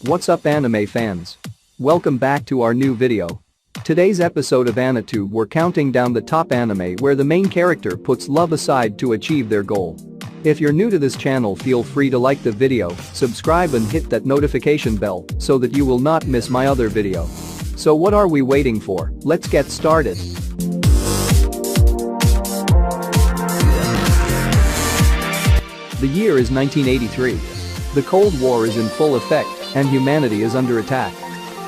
What's up anime fans? Welcome back to our new video. Today's episode of AniTube we're counting down the top anime where the main character puts love aside to achieve their goal. If you're new to this channel, feel free to like the video, subscribe and hit that notification bell so that you will not miss my other video. So what are we waiting for? Let's get started. The year is 1983. The Cold War is in full effect and humanity is under attack.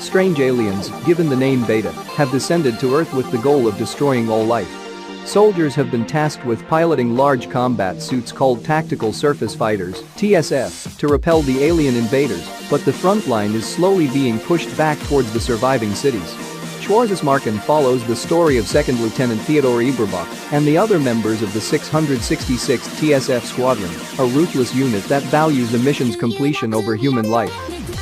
Strange aliens, given the name Beta, have descended to Earth with the goal of destroying all life. Soldiers have been tasked with piloting large combat suits called Tactical Surface Fighters (TSF) to repel the alien invaders, but the front line is slowly being pushed back towards the surviving cities. SWHWARZESMARKEN follows the story of 2nd Lieutenant Thier and the other members of the 666th TSF Squadron, a ruthless unit that values the mission's completion over human life.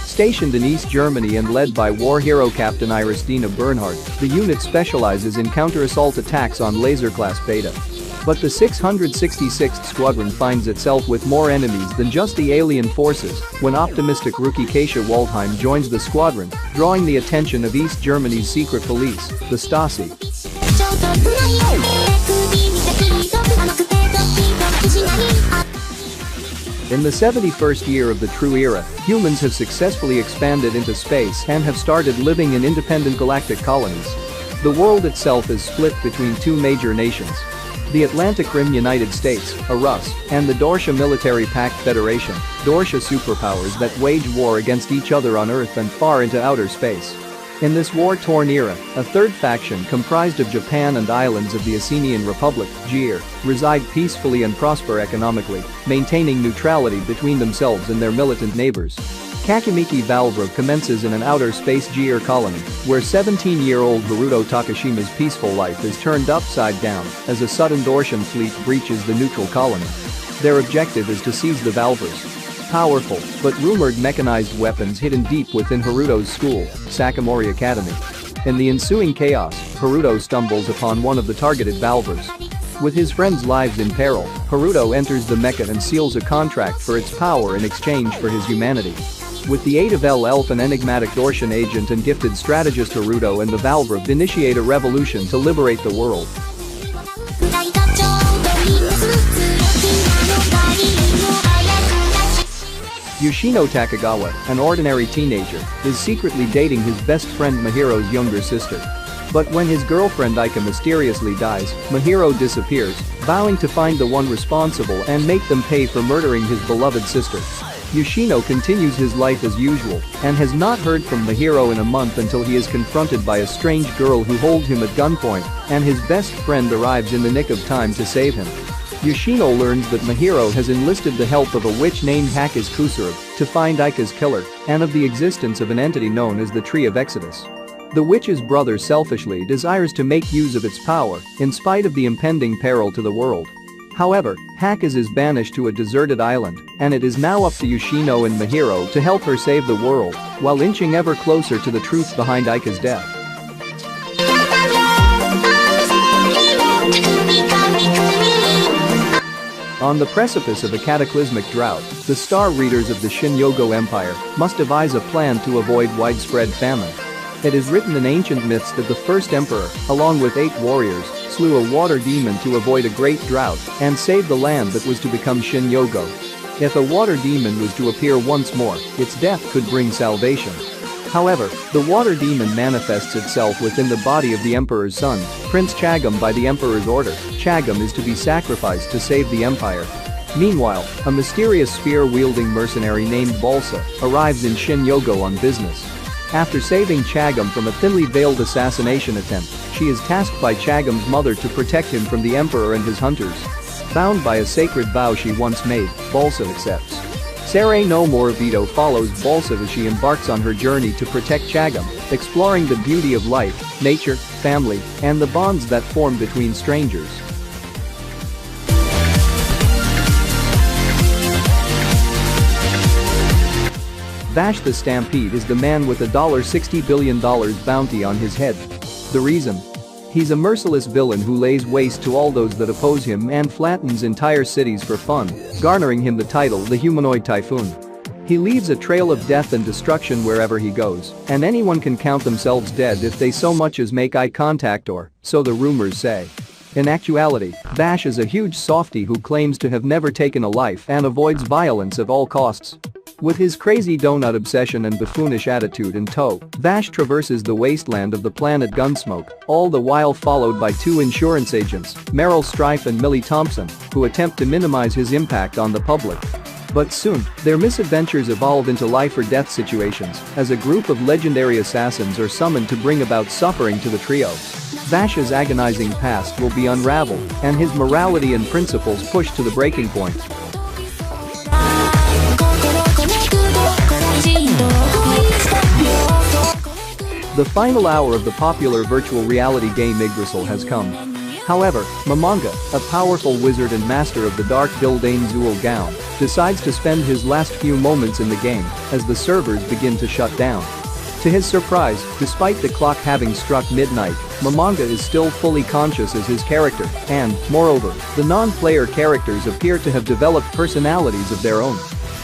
Stationed in East Germany and led by war hero Captain Iristina Bernhard, the unit specializes in counter-assault attacks on laser-class Beta. But the 666th Squadron finds itself with more enemies than just the alien forces when optimistic rookie Kasia Waldheim joins the squadron, drawing the attention of East Germany's secret police, the Stasi. In the 71st year of the True Era, humans have successfully expanded into space and have started living in independent galactic colonies. The world itself is split between two major nations: the Atlantic Rim United States, a Rus, and the Dorsha Military Pact Federation, Dorsha superpowers that wage war against each other on Earth and far into outer space. In this war-torn era, a third faction comprised of Japan and islands of the Asenian Republic, GER, reside peacefully and prosper economically, maintaining neutrality between themselves and their militant neighbors. Kakimiki VALVRAVE commences in an outer space GER colony, where 17-year-old Haruto Takashima's peaceful life is turned upside down as a sudden Dorshan fleet breaches the neutral colony. Their objective is to seize the VALVRAVE's powerful but rumored mechanized weapons hidden deep within Haruto's school, Sakamori Academy. In the ensuing chaos, Haruto stumbles upon one of the targeted VALVRAVE's. With his friends' lives in peril, Haruto enters the mecha and seals a contract for its power in exchange for his humanity. With the aid of Elf, an enigmatic Dorshan agent and gifted strategist, Haruto and the VALVRAVE initiate a revolution to liberate the world. Yoshino Takagawa, an ordinary teenager, is secretly dating his best friend Mihiro's younger sister. But when his girlfriend Aika mysteriously dies, Mihiro disappears, vowing to find the one responsible and make them pay for murdering his beloved sister. Yoshino continues his life as usual and has not heard from Mihiro in a month until he is confronted by a strange girl who holds him at gunpoint, and his best friend arrives in the nick of time to save him. Yoshino learns that Mihiro has enlisted the help of a witch named Hakiz Kusuru to find Aika's killer and of the existence of an entity known as the Tree of Exodus. The witch's brother selfishly desires to make use of its power in spite of the impending peril to the world. However, Hakiz is banished to a deserted island, and it is now up to Yoshino and Mihiro to help her save the world while inching ever closer to the truth behind Aika's death. On the precipice of a cataclysmic drought, the star readers of the Shin-Yogo Empire must devise a plan to avoid widespread famine. It is written in ancient myths that the first emperor, along with 8 warriors, slew a water demon to avoid a great drought and save the land that was to become Shin-Yogo. If a water demon was to appear once more, its death could bring salvation. However, the water demon manifests itself within the body of the emperor's son, Prince Chagam. By the emperor's order, Chagam is to be sacrificed to save the empire. Meanwhile, a mysterious spear-wielding mercenary named Balsa arrives in Shin-Yogo on business. After saving Chagam from a thinly veiled assassination attempt, she is tasked by Chagam's mother to protect him from the emperor and his hunters. Bound by a sacred vow she once made, Balsa accepts. SEIREI no MORIBITO follows Balsa as she embarks on her journey to protect Chagam, exploring the beauty of life, nature, family, and the bonds that form between strangers. Vash the Stampede is the man with a $60 billion bounty on his head. The reason? He's a merciless villain who lays waste to all those that oppose him and flattens entire cities for fun, garnering him the title the Humanoid Typhoon. He leaves a trail of death and destruction wherever he goes, and anyone can count themselves dead if they so much as make eye contact, or so the rumors say. In actuality, Vash is a huge softie who claims to have never taken a life and avoids violence at all costs. With his crazy donut obsession and buffoonish attitude in tow, Vash traverses the wasteland of the planet Gunsmoke, all the while followed by two insurance agents, Meryl Streep and Millie Thompson, who attempt to minimize his impact on the public. But soon, their misadventures evolve into life-or-death situations as a group of legendary assassins are summoned to bring about suffering to the trio. Vash's agonizing past will be unraveled and his morality and principles pushed to the breaking point. The final hour of the popular virtual reality game Yggdrasil has come. However, Momonga, a powerful wizard and master of the Dark Gildane Zool Gown, decides to spend his last few moments in the game as the servers begin to shut down. To his surprise, despite the clock having struck midnight, Momonga is still fully conscious as his character, and, moreover, the non-player characters appear to have developed personalities of their own.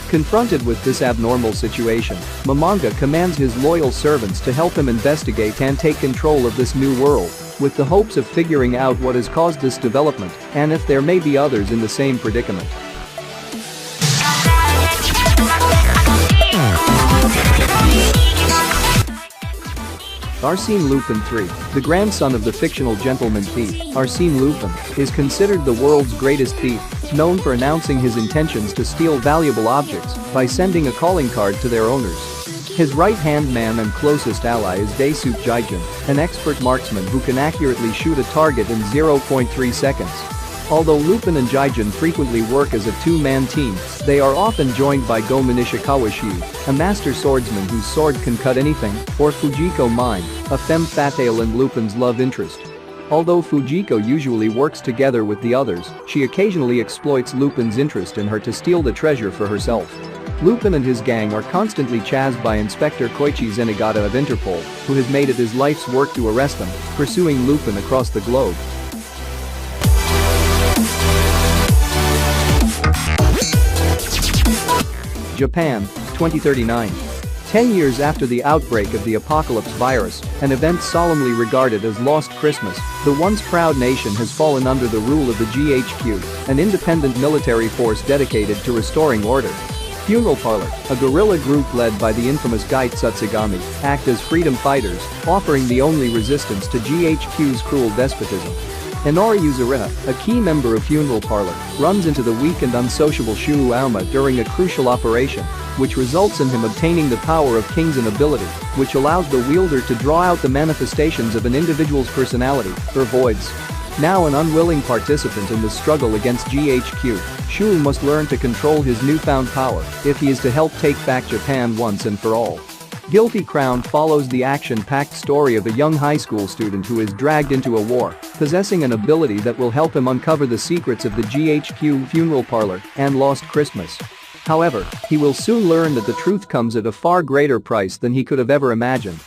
Confronted with this abnormal situation, Momonga commands his loyal servants to help him investigate and take control of this new world, with the hopes of figuring out what has caused this development and if there may be others in the same predicament. Arsène Lupin III, the grandson of the fictional gentleman thief, Arsène Lupin, is considered the world's greatest thief, known for announcing his intentions to steal valuable objects by sending a calling card to their owners. His right-hand man and closest ally is SWHWARZESMARKEN, an expert marksman who can accurately shoot a target in 0.3 seconds. Although Lupin and Jigen frequently work as a two-man team, they are often joined by Gomen Ishikawa, a master swordsman whose sword can cut anything, or Fujiko Mine, a femme fatale and Lupin's love interest. Although Fujiko usually works together with the others, she occasionally exploits Lupin's interest in her to steal the treasure for herself. Lupin and his gang are constantly chased by Inspector Koichi Zenigata of Interpol, who has made it his life's work to arrest them, pursuing Lupin across the globe. Japan, 2039. 10 years after the outbreak of the apocalypse virus, an event solemnly regarded as Lost Christmas, the once proud nation has fallen under the rule of the GHQ, an independent military force dedicated to restoring order. Funeral Parlor, a guerrilla group led by the infamous Guy Tsutsugami, act as freedom fighters, offering the only resistance to GHQ's cruel despotism. Inori Yuzuriha, a key member of Funeral Parlor, runs into the weak and unsociable Shu Aoma during a crucial operation, which results in him obtaining the power of King's ability, which allows the wielder to draw out the manifestations of an individual's personality, or voids. Now an unwilling participant in the struggle against GHQ, Shu must learn to control his newfound power if he is to help take back Japan once and for all. Guilty Crown follows the action-packed story of a young high school student who is dragged into a war, possessing an ability that will help him uncover the secrets of the GHQ Funeral Parlor and Lost Christmas. However, he will soon learn that the truth comes at a far greater price than he could have ever imagined.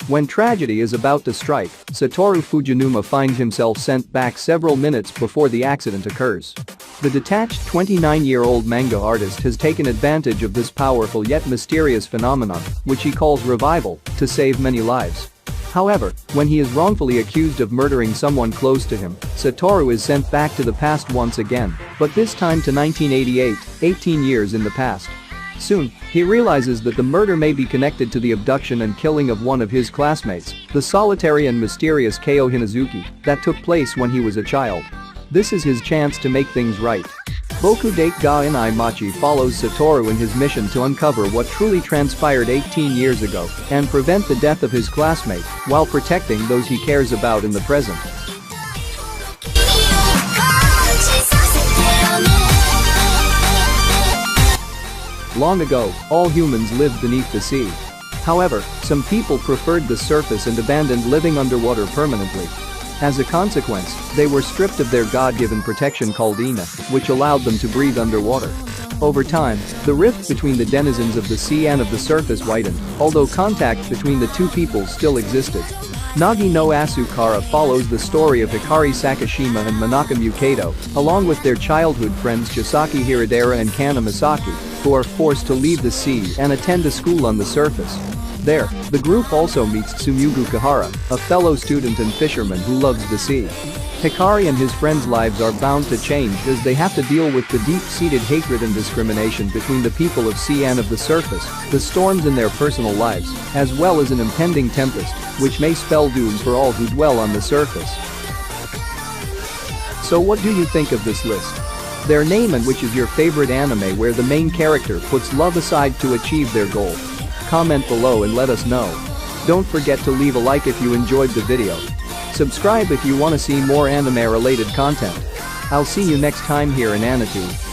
When tragedy is about to strike, Satoru Fujinuma finds himself sent back several minutes before the accident occurs. The detached 29-year-old manga artist has taken advantage of this powerful yet mysterious phenomenon, which he calls revival, to save many lives. However, when he is wrongfully accused of murdering someone close to him, Satoru is sent back to the past once again, but this time to 1988, 18 years in the past. Soon, he realizes that the murder may be connected to the abduction and killing of one of his classmates, the solitary and mysterious Keiyo Hinazuki, that took place when he was a child. This is his chance to make things right. Boku Date ga Inai Machi follows Satoru in his mission to uncover what truly transpired 18 years ago and prevent the death of his classmate while protecting those he cares about in the present. Long ago, all humans lived beneath the sea. However, some people preferred the surface and abandoned living underwater permanently. As a consequence, they were stripped of their God-given protection called Ina, which allowed them to breathe underwater. Over time, the rift between the denizens of the sea and of the surface widened, although contact between the two peoples still existed. Nagi no Asukara follows the story of Hikari Sakashima and Manaka Mukato, along with their childhood friends Chisaki Hiradera and Kana Misaki, who are forced to leave the sea and attend a school on the surface. There, the group also meets Tsumugu Kahara, a fellow student and fisherman who loves the sea. Hikari and his friends' lives are bound to change as they have to deal with the deep-seated hatred and discrimination between the people of sea and of the surface, the storms in their personal lives, as well as an impending tempest, which may spell doom for all who dwell on the surface. So what do you think of this list? Their name and which is your favorite anime where the main character puts love aside to achieve their goal? Comment below and let us know. Don't forget to leave a like if you enjoyed the video. Subscribe if you want to see more anime related content. I'll see you next time here in Anatu.